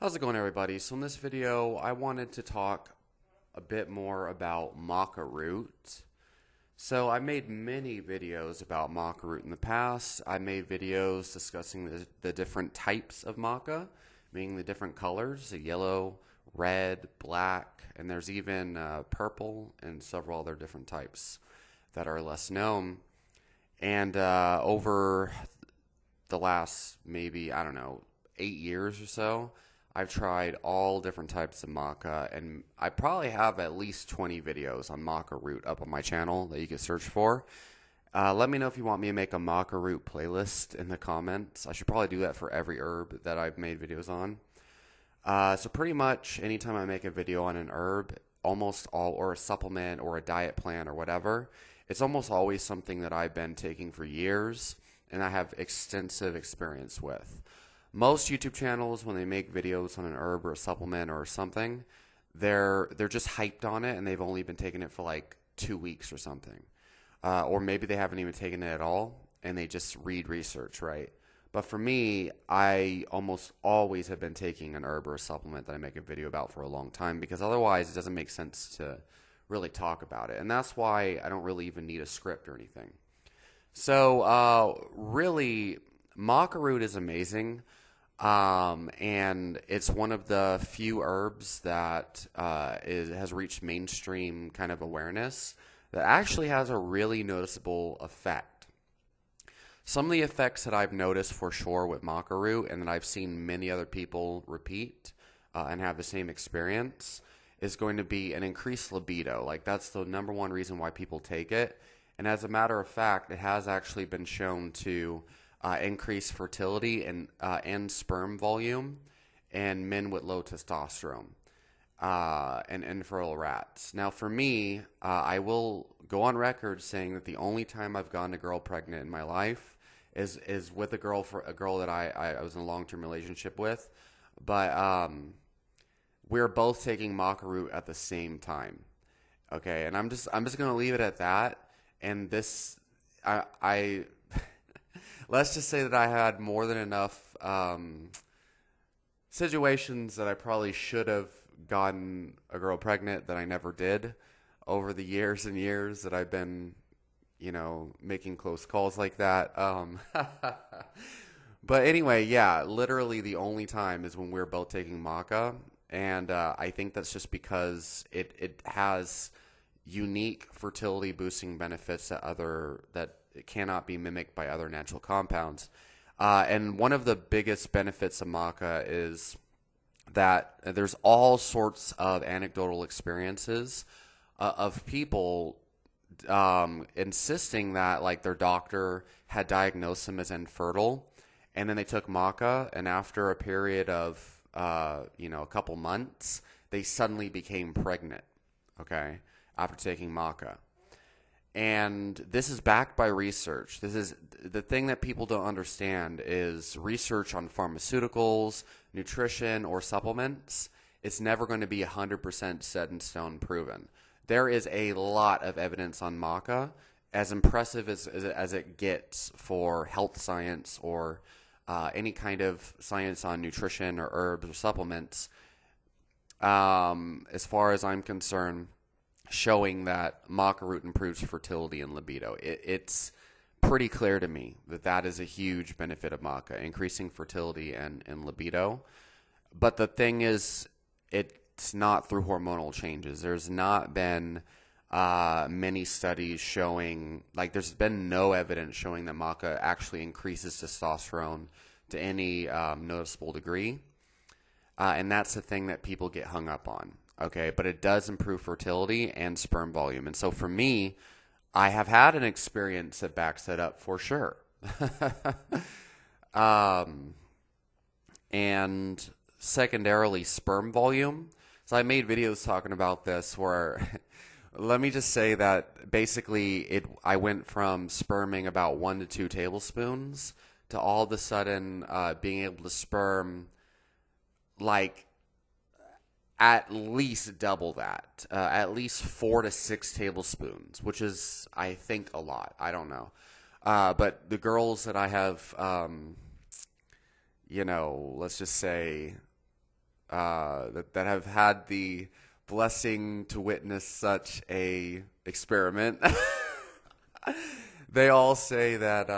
How's it going, everybody? So in this video, I wanted to talk a bit more about maca root. So I made many videos about maca root in the past. I made videos discussing the different types of maca, meaning the different colors, the yellow, red, black, and there's even purple and several other different types that are less known. And over the last maybe, I don't know, 8 years or so, I've tried all different types of maca, and I probably have at least 20 videos on maca root up on my channel that you can search for. Let me know if you want me to make a maca root playlist in the comments. I should probably do that for every herb that I've made videos on. So pretty much anytime I make a video on an herb, almost all, or a supplement or a diet plan or whatever, it's almost always something that I've been taking for years and I have extensive experience with. Most YouTube channels, when they make videos on an herb or a supplement or something, they're just hyped on it and they've only been taking it for like 2 weeks or something. Or maybe they haven't even taken it at all and they just read research, right? But for me, I almost always have been taking an herb or a supplement that I make a video about for a long time because otherwise it doesn't make sense to really talk about it. And that's why I don't really even need a script or anything. So, really, maca root is amazing. And it's one of the few herbs that has reached mainstream kind of awareness that actually has a really noticeable effect. Some of the effects that I've noticed for sure with maca root and that I've seen many other people repeat and have the same experience is going to be an increased libido. Like that's the number one reason why people take it. And as a matter of fact, it has actually been shown to increase fertility and sperm volume in men with low testosterone and infertile rats. Now, for me, I will go on record saying that the only time I've gotten a girl pregnant in my life is with a girl that I was in a long-term relationship with, but we're both taking maca root at the same time. Okay, and I'm just gonna leave it at that. And this, I let's just say that I had more than enough situations that I probably should have gotten a girl pregnant that I never did over the years and years that I've been, making close calls like that. But anyway, yeah, literally the only time is when we're both taking maca. And I think that's just because it has unique fertility boosting benefits that it cannot be mimicked by other natural compounds. And one of the biggest benefits of maca is that there's all sorts of anecdotal experiences of people insisting that like their doctor had diagnosed them as infertile, and then they took maca, and after a period of a couple months, they suddenly became pregnant. Okay, after taking maca. And this is backed by research. This is the thing that people don't understand is research on pharmaceuticals, nutrition, or supplements. It's never going to be 100% set in stone proven. There is a lot of evidence on maca, as impressive as it gets for health science or any kind of science on nutrition or herbs or supplements. As far as I'm concerned, showing that maca root improves fertility and libido. It's pretty clear to me that that is a huge benefit of maca, increasing fertility and libido. But the thing is, it's not through hormonal changes. There's not been many studies showing, like there's been no evidence showing that maca actually increases testosterone to any noticeable degree. And that's the thing that people get hung up on. Okay, but it does improve fertility and sperm volume. And so for me, I have had an experience that backs that up for sure. And secondarily, sperm volume. So I made videos talking about this where let me just say that basically I went from sperming about 1 to 2 tablespoons to all of a sudden being able to sperm like at least double that, at least 4 to 6 tablespoons, which is, I think, a lot. I don't know. But the girls that I have, let's just say that have had the blessing to witness such a experiment. They all say that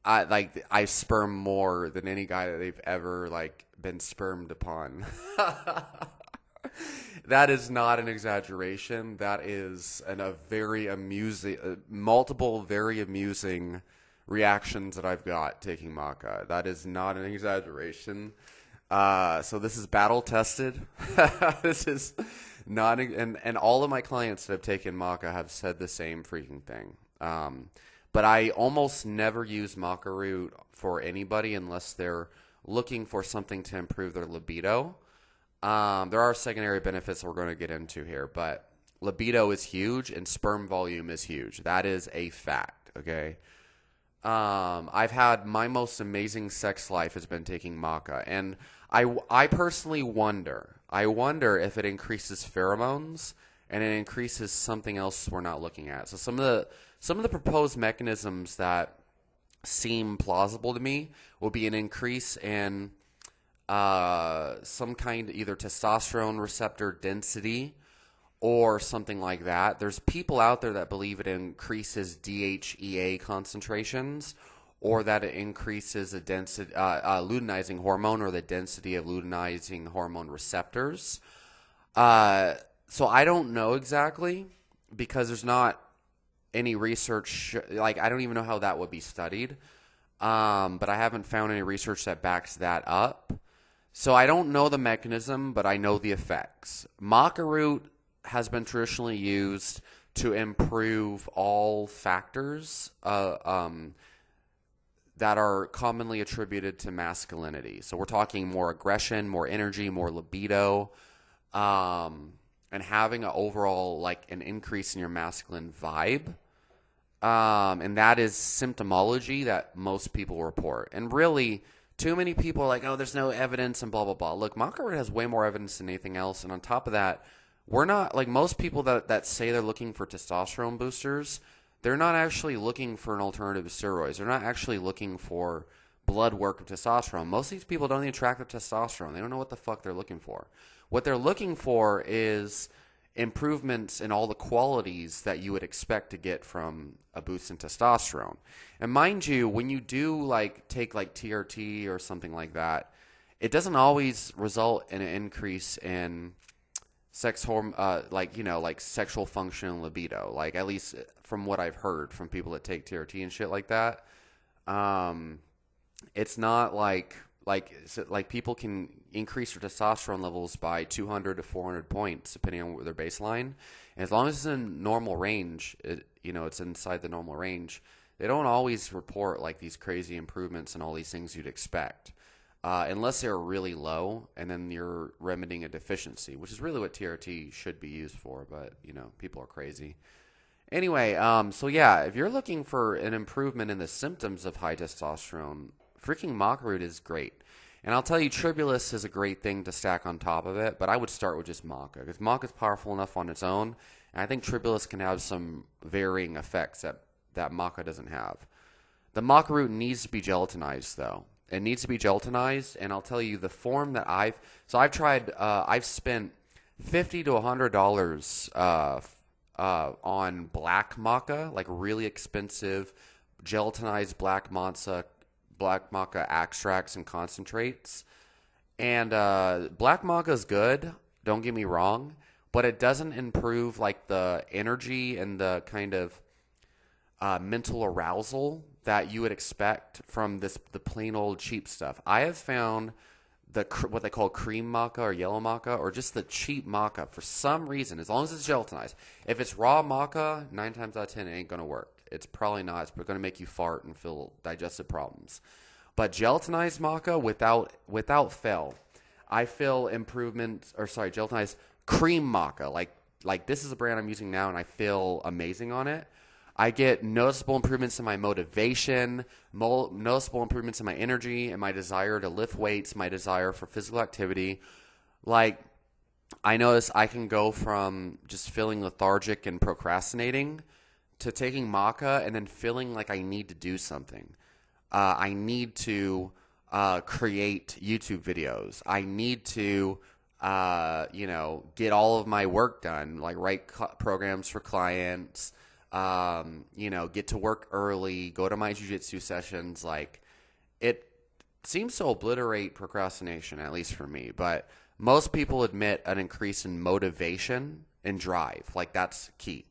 I sperm more than any guy that they've ever like been spermed upon. That is not an exaggeration. That is a very amusing, multiple very amusing reactions that I've got taking maca. That is not an exaggeration. So this is battle tested. This is not, and all of my clients that have taken maca have said the same freaking thing. But I almost never use maca root for anybody unless they're looking for something to improve their libido. There are secondary benefits we're going to get into here, but libido is huge and sperm volume is huge. That is a fact, okay? I've had my most amazing sex life has been taking maca, and I personally wonder. I wonder if it increases pheromones and it increases something else we're not looking at. So some of the proposed mechanisms that seem plausible to me will be an increase in some kind of either testosterone receptor density or something like that. There's people out there that believe it increases DHEA concentrations or that it increases the density, luteinizing hormone or the density of luteinizing hormone receptors. So I don't know exactly because there's not any research, like I don't even know how that would be studied. But I haven't found any research that backs that up. So I don't know the mechanism, but I know the effects. Maca root has been traditionally used to improve all factors that are commonly attributed to masculinity. So we're talking more aggression, more energy, more libido, and having an overall, like an increase in your masculine vibe. And that is symptomology that most people report. And really, too many people are like, oh, there's no evidence and blah, blah, blah. Look, maca root has way more evidence than anything else. And on top of that, we're not, like most people that say they're looking for testosterone boosters, they're not actually looking for an alternative to steroids. They're not actually looking for blood work of testosterone. Most of these people don't even track their testosterone. They don't know what the fuck they're looking for. What they're looking for is improvements in all the qualities that you would expect to get from a boost in testosterone. And mind you, when you do take TRT or something like that, it doesn't always result in an increase in sex hormone, like sexual function and libido. Like at least from what I've heard from people that take TRT and shit like that, it's not like people can increase their testosterone levels by 200 to 400 points depending on their baseline. And as long as it's in normal range, it's inside the normal range. They don't always report like these crazy improvements and all these things you'd expect. Unless they're really low, and then you're remedying a deficiency, which is really what TRT should be used for, but, people are crazy. Anyway, so yeah, if you're looking for an improvement in the symptoms of high testosterone, freaking maca root is great. And I'll tell you, Tribulus is a great thing to stack on top of it, but I would start with just maca, because maca is powerful enough on its own, and I think Tribulus can have some varying effects that maca doesn't have. The maca root needs to be gelatinized, though. It needs to be gelatinized, and I'll tell you the form that I've tried. I've spent $50 to $100 on black maca, like really expensive gelatinized black maca extracts and concentrates. And black maca is good. Don't get me wrong, but it doesn't improve like the energy and the kind of mental arousal that you would expect from the plain old cheap stuff. I have found what they call cream maca or yellow maca or just the cheap maca for some reason, as long as it's gelatinized. If it's raw maca, 9 times out of 10 it ain't going to work. It's probably not. It's going to make you fart and feel digestive problems. But gelatinized maca without fail, I feel gelatinized cream maca. Like this is a brand I'm using now and I feel amazing on it. I get noticeable improvements in my motivation, noticeable improvements in my energy and my desire to lift weights, my desire for physical activity. Like, I notice I can go from just feeling lethargic and procrastinating to taking maca and then feeling like I need to do something. I need to create YouTube videos. I need to, get all of my work done, like write programs for clients, get to work early, go to my jiu-jitsu sessions. Like, it seems to obliterate procrastination, at least for me. But most people admit an increase in motivation and drive. Like, that's key.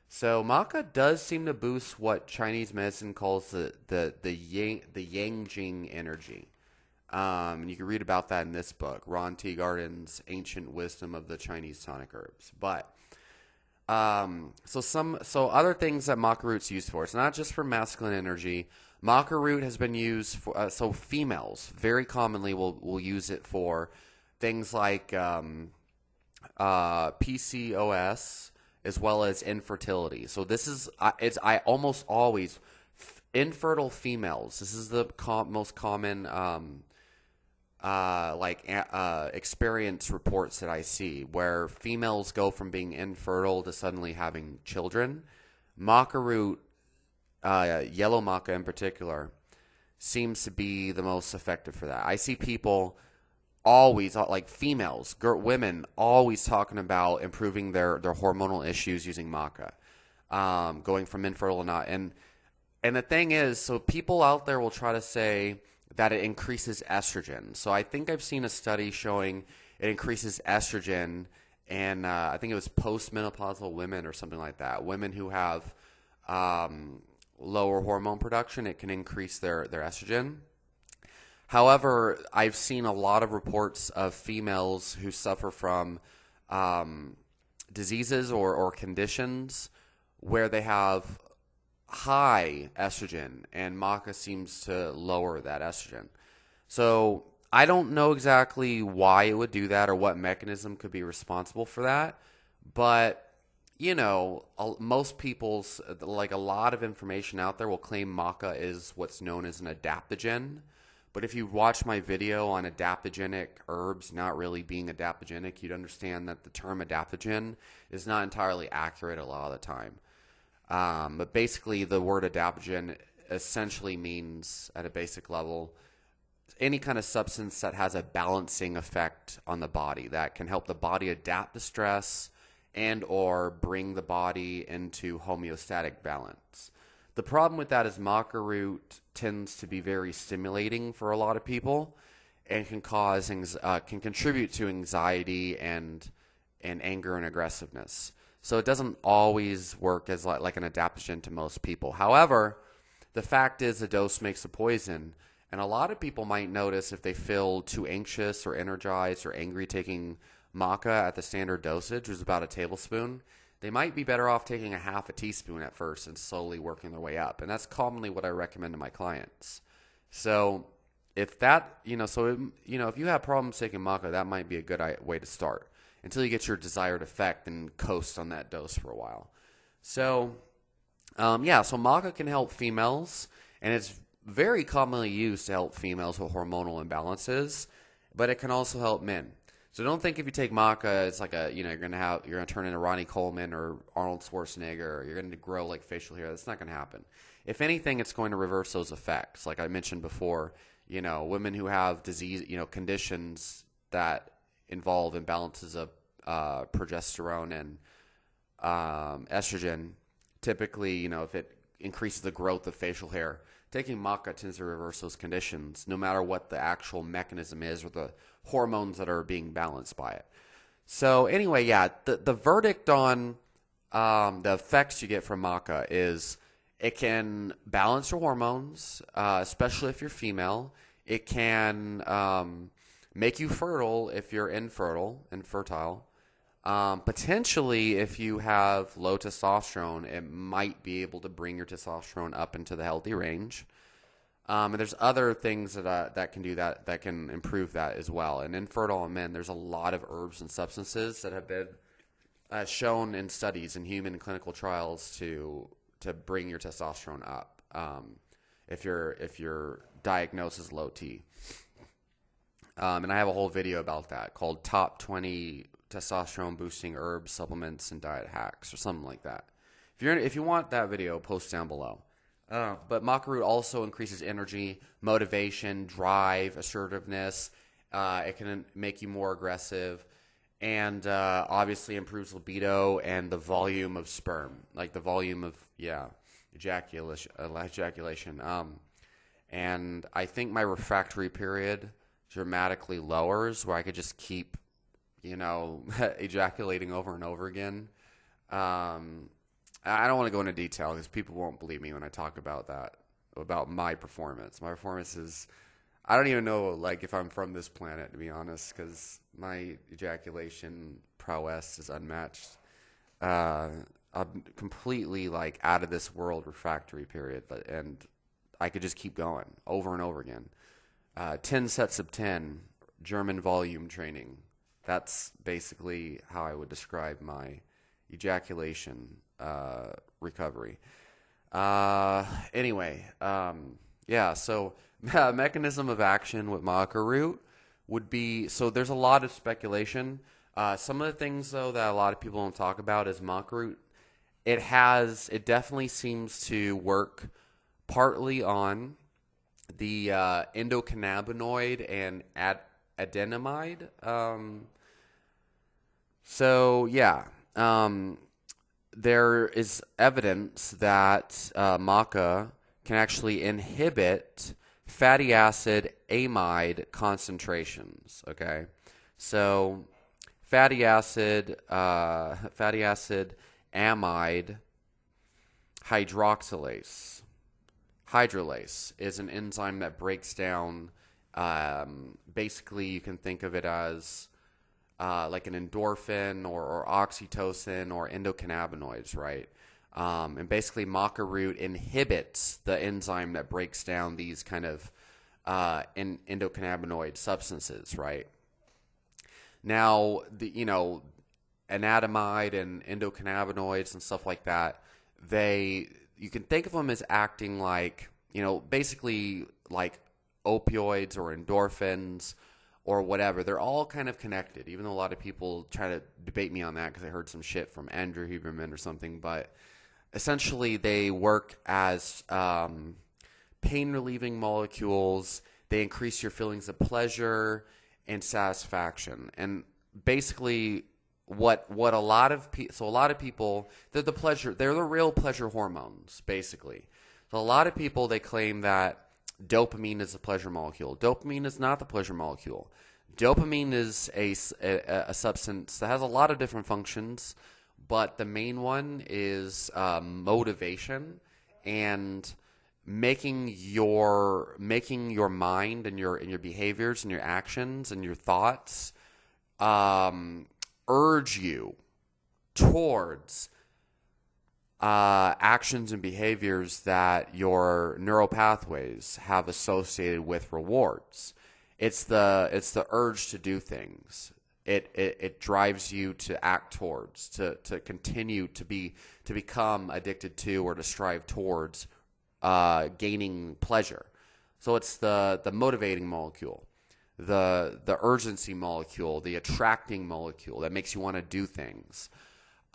So maca does seem to boost what Chinese medicine calls the yang jing energy. And you can read about that in this book, Ron T. Garden's Ancient Wisdom of the Chinese Tonic Herbs. But so other things that maca root's used for. It's not just for masculine energy. Maca root has been used for so females very commonly will use it for things like PCOS as well as infertility. So this is I almost always infertile females. This is the most common experience reports that I see, where females go from being infertile to suddenly having children. Maca root, yellow maca in particular, seems to be the most effective for that. I see people always, like females, women, always talking about improving their hormonal issues using maca, going from infertile to not. And the thing is, so people out there will try to say that it increases estrogen. So I think I've seen a study showing it increases estrogen, and I think it was postmenopausal women or something like that. Women who have lower hormone production, it can increase their estrogen. However, I've seen a lot of reports of females who suffer from diseases or conditions where they have high estrogen, and maca seems to lower that estrogen. So I don't know exactly why it would do that or what mechanism could be responsible for that, but most people's, like a lot of information out there will claim maca is what's known as an adaptogen. But if you watch my video on adaptogenic herbs not really being adaptogenic, you'd understand that the term adaptogen is not entirely accurate a lot of the time. But basically, the word adaptogen essentially means, at a basic level, any kind of substance that has a balancing effect on the body that can help the body adapt to stress and or bring the body into homeostatic balance. The problem with that is maca root tends to be very stimulating for a lot of people and can contribute to anxiety and anger and aggressiveness. So it doesn't always work as like an adaptogen to most people. However, the fact is the dose makes a poison, and a lot of people might notice if they feel too anxious or energized or angry taking maca at the standard dosage, which is about a tablespoon. They might be better off taking a half a teaspoon at first and slowly working their way up. And that's commonly what I recommend to my clients. So if that, if you have problems taking maca, that might be a good way to start until you get your desired effect and coast on that dose for a while. So, so maca can help females, and it's very commonly used to help females with hormonal imbalances, but it can also help men. So don't think if you take maca, it's like you're gonna turn into Ronnie Coleman or Arnold Schwarzenegger, or you're gonna grow like facial hair. That's not gonna happen. If anything, it's going to reverse those effects. Like I mentioned before, women who have disease, conditions that involve imbalances of progesterone and estrogen, typically, if it increases the growth of facial hair, taking maca tends to reverse those conditions, no matter what the actual mechanism is or the hormones that are being balanced by it. So anyway, the verdict on the effects you get from maca is it can balance your hormones, especially if you're female. It can make you fertile if you're infertile. Potentially, if you have low testosterone, it might be able to bring your testosterone up into the healthy range. And there's other things that can do that can improve that as well. And infertile men, there's a lot of herbs and substances that have been shown in studies in human clinical trials to bring your testosterone up if your diagnosis is low T. And I have a whole video about that called Top 20 Testosterone Boosting Herbs, Supplements, and Diet Hacks or something like that. If you want that video, post down below. But maca root also increases energy, motivation, drive, assertiveness. It can make you more aggressive, and obviously improves libido and the volume of sperm, like the volume of ejaculation. And I think my refractory period dramatically lowers, where I could just keep, ejaculating over and over again. I don't want to go into detail because people won't believe me when I talk about that, about my performance. My performance is, I don't even know, like, if I'm from this planet, to be honest, because my ejaculation prowess is unmatched. I'm completely, like, out of this world refractory period, and I could just keep going over and over again. 10 sets of 10, German volume training. That's basically how I would describe my ejaculation recovery. Anyway, so mechanism of action with maca root would be, so there's a lot of speculation. Some of the things, though, that a lot of people don't talk about is maca root. It definitely seems to work partly on the endocannabinoid and adenamide. There is evidence that maca can actually inhibit fatty acid amide concentrations. Okay, so fatty acid amide hydrolase is an enzyme that breaks down. Basically, you can think of it as like an endorphin or oxytocin or endocannabinoids, right? And basically, maca root inhibits the enzyme that breaks down these kind of endocannabinoid substances, right? Now, anandamide and endocannabinoids and stuff like that, you can think of them as acting like, basically like opioids or endorphins or whatever. They're all kind of connected, even though a lot of people try to debate me on that because I heard some shit from Andrew Huberman or something. But essentially, they work as pain-relieving molecules. They increase your feelings of pleasure and satisfaction. And basically, what a lot of people, they're the real pleasure hormones, basically. So a lot of people, they claim that dopamine is a pleasure molecule. Dopamine is not the pleasure molecule. Dopamine is a substance that has a lot of different functions, but the main one is motivation and making your mind and your behaviors and your actions and your thoughts urge you towards actions and behaviors that your neural pathways have associated with rewards. It's the urge to do things. It drives you to act towards, to continue to become addicted to or to strive towards gaining pleasure. So it's the motivating molecule, the urgency molecule, the attracting molecule that makes you want to do things.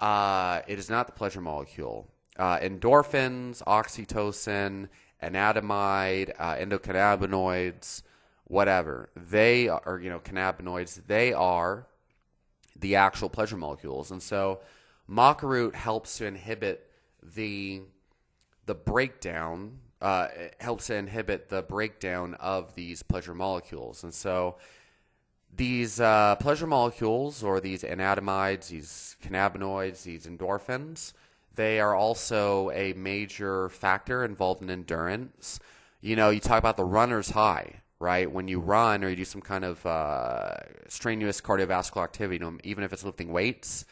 It is not the pleasure molecule. Endorphins, oxytocin, anandamide, endocannabinoids, whatever. They are, cannabinoids. They are the actual pleasure molecules. And so maca root helps to inhibit the breakdown. It helps to inhibit the breakdown of these pleasure molecules. And so these pleasure molecules, or these anandamides, these cannabinoids, these endorphins, they are also a major factor involved in endurance. You talk about the runner's high, right? When you run or you do some kind of strenuous cardiovascular activity, even if it's lifting weights,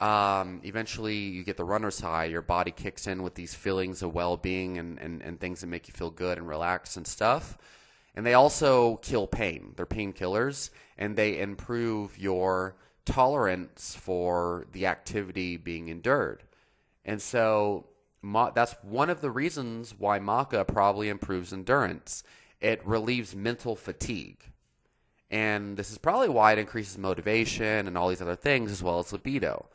eventually you get the runner's high. Your body kicks in with these feelings of well-being and things that make you feel good and relaxed and stuff. And they also kill pain. They're painkillers, and they improve your tolerance for the activity being endured. And so that's one of the reasons why maca probably improves endurance. It relieves mental fatigue. And this is probably why it increases motivation and all these other things, as well as libido.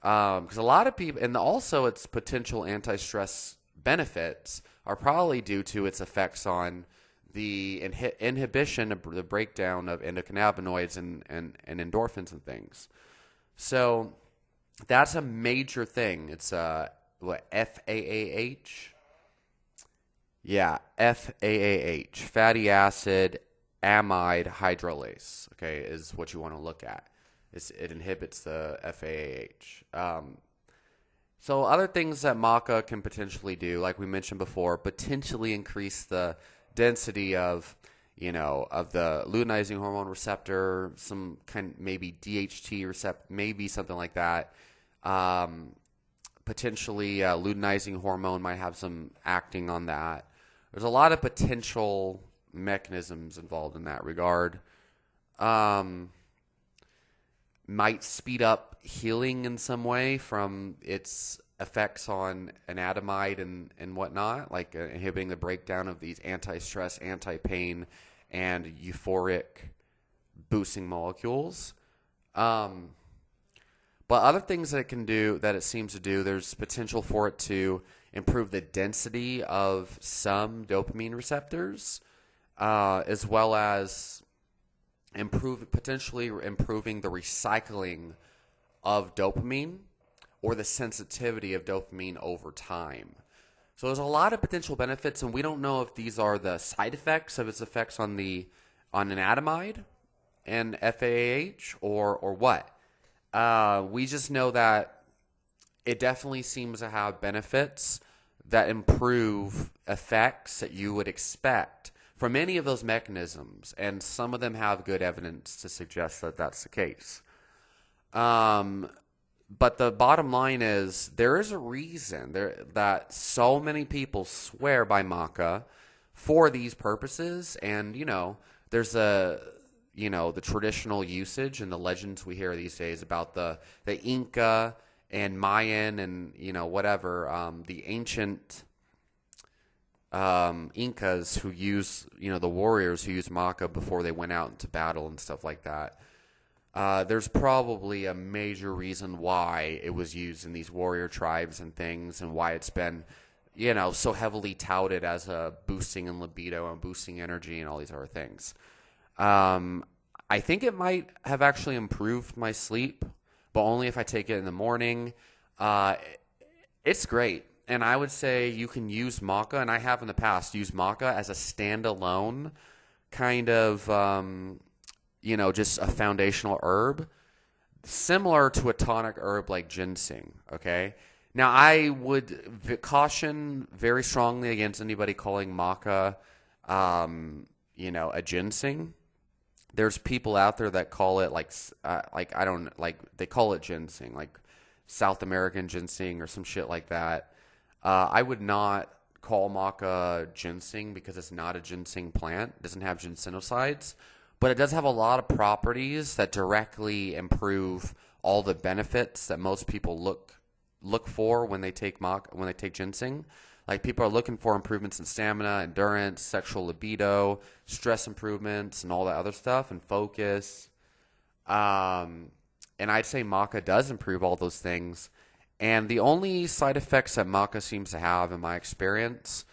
Because a lot of people, and also its potential anti-stress benefits are probably due to its effects on the inhibition, the breakdown of endocannabinoids and endorphins and things. So that's a major thing. It's FAAH? Yeah, FAAH, fatty acid amide hydrolase, okay, is what you want to look at. It inhibits the FAAH. So other things that maca can potentially do, like we mentioned before, potentially increase the density of, of the luteinizing hormone receptor, some kind, maybe DHT receptor, maybe something like that. Potentially luteinizing hormone might have some acting on that. There's a lot of potential mechanisms involved in that regard. Might speed up healing in some way from its effects on anandamide and whatnot, like inhibiting the breakdown of these anti-stress, anti-pain, and euphoric boosting molecules. But other things that it can do, that it seems to do, there's potential for it to improve the density of some dopamine receptors, as well as potentially improving the recycling of dopamine or the sensitivity of dopamine over time. So there's a lot of potential benefits, and we don't know if these are the side effects of its effects on anandamide and FAAH or what. We just know that it definitely seems to have benefits that improve effects that you would expect from any of those mechanisms, and some of them have good evidence to suggest that that's the case. But the bottom line is there is a reason that so many people swear by maca for these purposes, and there's the traditional usage and the legends we hear these days about the Inca and Mayan and the ancient Incas who use the warriors who used maca before they went out into battle and stuff like that. There's probably a major reason why it was used in these warrior tribes and things, and why it's been so heavily touted as a boosting in libido and boosting energy and all these other things. I think it might have actually improved my sleep, but only if I take it in the morning. It's great. And I would say you can use maca, and I have in the past used maca as a standalone kind of, just a foundational herb, similar to a tonic herb like ginseng, okay? Now, I would caution very strongly against anybody calling maca, a ginseng. There's people out there that call it they call it ginseng, like South American ginseng or some shit like that. I would not call maca ginseng because it's not a ginseng plant. It doesn't have ginsenosides, but it does have a lot of properties that directly improve all the benefits that most people look for when they take ginseng. Like, people are looking for improvements in stamina, endurance, sexual libido, stress improvements, and all that other stuff, and focus. And I'd say maca does improve all those things. And the only side effects that maca seems to have, in my experience,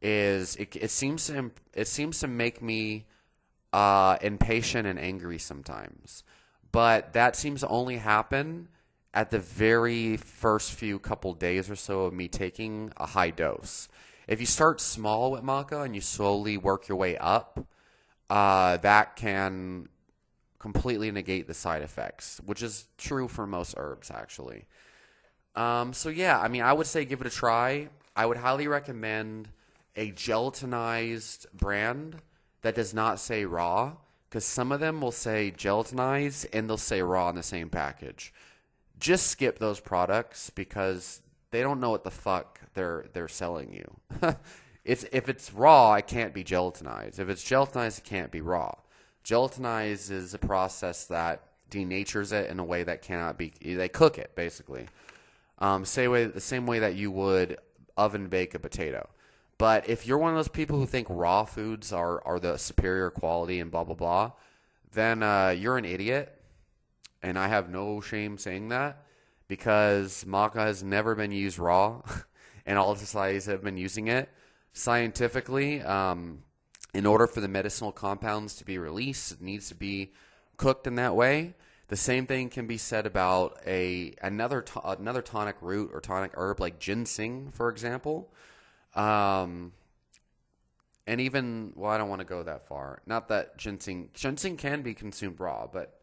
is it seems to make me impatient and angry sometimes. But that seems to only happen at the very first few couple days or so of me taking a high dose. If you start small with maca and you slowly work your way up, that can completely negate the side effects, which is true for most herbs, actually. So yeah, I would say give it a try. I would highly recommend a gelatinized brand that does not say raw, because some of them will say gelatinized and they'll say raw in the same package. Just skip those products because they don't know what the fuck they're selling you. If it's raw, it can't be gelatinized. If it's gelatinized, it can't be raw. Gelatinized is a process that denatures it in a way that cannot be. They cook it basically, the same way that you would oven bake a potato. But if you're one of those people who think raw foods are the superior quality and blah blah blah, then you're an idiot. And I have no shame saying that, because maca has never been used raw, and all societies have been using it. Scientifically, in order for the medicinal compounds to be released, it needs to be cooked in that way. The same thing can be said about another tonic root or tonic herb like ginseng, for example. Um, and even, well, I don't want to go that far. Not that ginseng can be consumed raw, but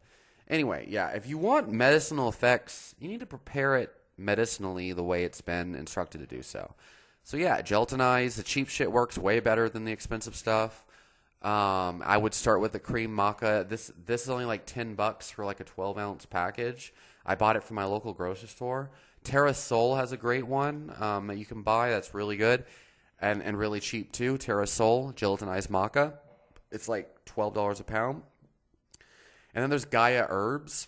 anyway, yeah, if you want medicinal effects, you need to prepare it medicinally the way it's been instructed to do so. So yeah, gelatinize. The cheap shit works way better than the expensive stuff. I would start with the cream maca. This is only like $10 for like a 12-ounce package. I bought it from my local grocery store. Terra Sol has a great one that you can buy. That's really good and really cheap too. Terra Sol gelatinized maca. It's like $12 a pound. And then there's Gaia Herbs,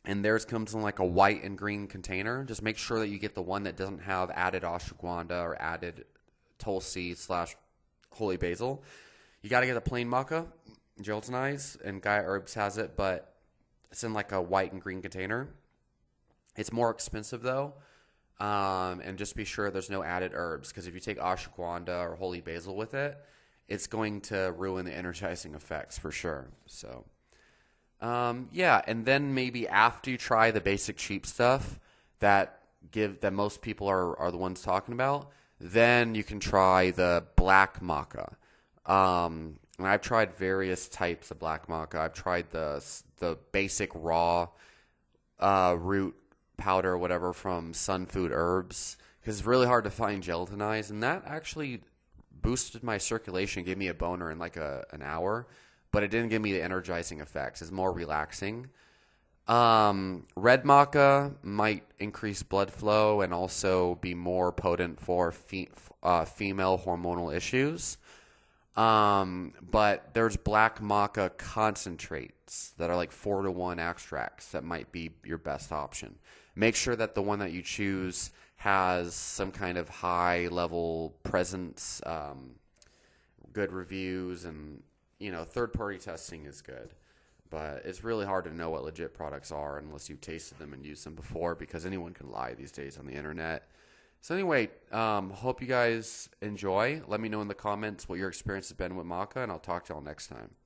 and theirs comes in like a white and green container. Just make sure that you get the one that doesn't have added ashwagandha or added tulsi / holy basil. You got to get the plain maca, gelatinized, and Gaia Herbs has it, but it's in like a white and green container. It's more expensive though, and just be sure there's no added herbs, because if you take ashwagandha or holy basil with it, it's going to ruin the energizing effects for sure. So, yeah, and then maybe after you try the basic cheap stuff that most people are the ones talking about, then you can try the black maca. And I've tried various types of black maca. I've tried the basic raw root powder or whatever from Sun Food Herbs, because it's really hard to find gelatinized, and that actually boosted my circulation, gave me a boner in like an hour, but it didn't give me the energizing effects. It's more relaxing. Red maca might increase blood flow and also be more potent for female hormonal issues. But there's black maca concentrates that are like 4-to-1 extracts that might be your best option. Make sure that the one that you choose has some kind of high level presence, good reviews, and third party testing is good. But it's really hard to know what legit products are unless you've tasted them and used them before, because anyone can lie these days on the internet. So anyway, hope you guys enjoy. Let me know in the comments what your experience has been with maca, and I'll talk to y'all next time.